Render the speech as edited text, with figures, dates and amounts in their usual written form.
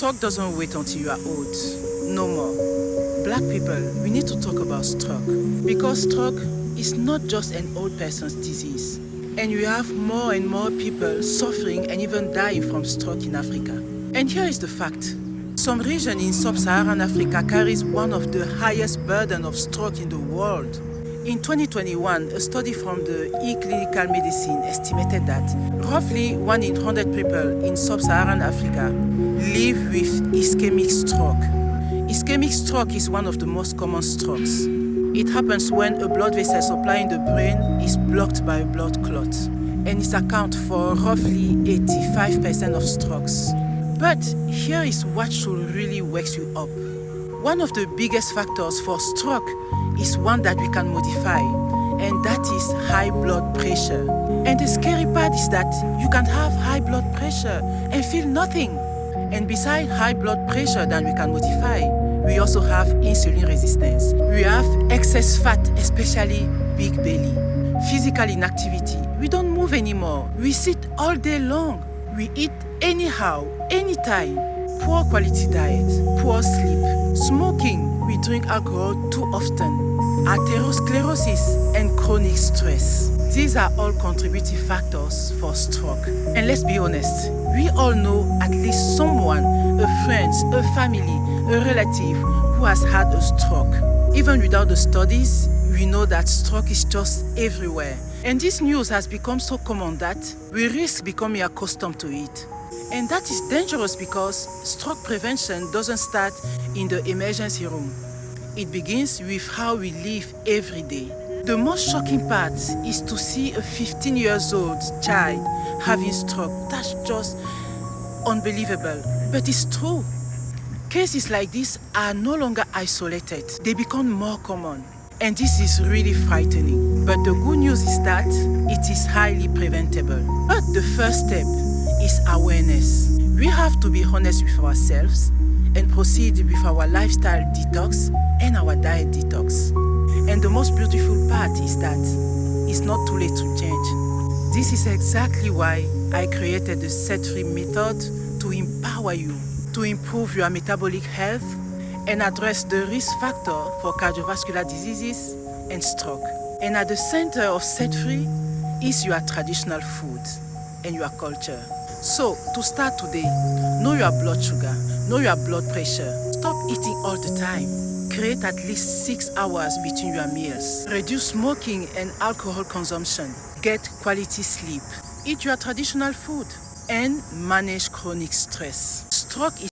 Stroke doesn't wait until you are old. No more. Black people, we need to talk about stroke. Because stroke is not just an old person's disease. And we have more and more people suffering and even dying from stroke in Africa. And here is the fact. Some region in sub-Saharan Africa carries one of the highest burden of stroke in the world. In 2021, a study from the eClinical Medicine estimated that roughly 1 in 100 people in sub-Saharan Africa live with ischemic stroke. Ischemic stroke is one of the most common strokes. It happens when a blood vessel supplying the brain is blocked by a blood clot, and it accounts for roughly 85% of strokes. But here is what should really wake you up. One of the biggest factors for stroke is one that we can modify, and that is high blood pressure. And the scary part is that you can have high blood pressure and feel nothing. And besides high blood pressure that we can modify, we also have insulin resistance. We have excess fat, especially big belly. Physical inactivity. We don't move anymore. We sit all day long. We eat anyhow, anytime. Poor quality diet, poor sleep, smoking, we drink alcohol too often, atherosclerosis, and chronic stress. These are all contributing factors for stroke. And let's be honest, we all know at least someone, a friend, a family, a relative who has had a stroke. Even without the studies, we know that stroke is just everywhere. And this news has become so common that we risk becoming accustomed to it. And that is dangerous because stroke prevention doesn't start in the emergency room. It begins with how we live every day. The most shocking part is to see a 15-year-old child having stroke. That's just unbelievable, but it's true. Cases like this are no longer isolated. They become more common. And this is really frightening. But the good news is that it is highly preventable. But the first step is awareness. We have to be honest with ourselves and proceed with our lifestyle detox and our diet detox. And the most beautiful part is that it's not too late to change. This is exactly why I created the Set Free method to empower you, to improve your metabolic health and address the risk factor for cardiovascular diseases and stroke. And at the center of Set Free is your traditional food and your culture. So, to start today, know your blood sugar, know your blood pressure. Stop eating all the time. Create at least 6 hours between your meals. Reduce smoking and alcohol consumption. Get quality sleep. Eat your traditional food and manage chronic stress. Stroke is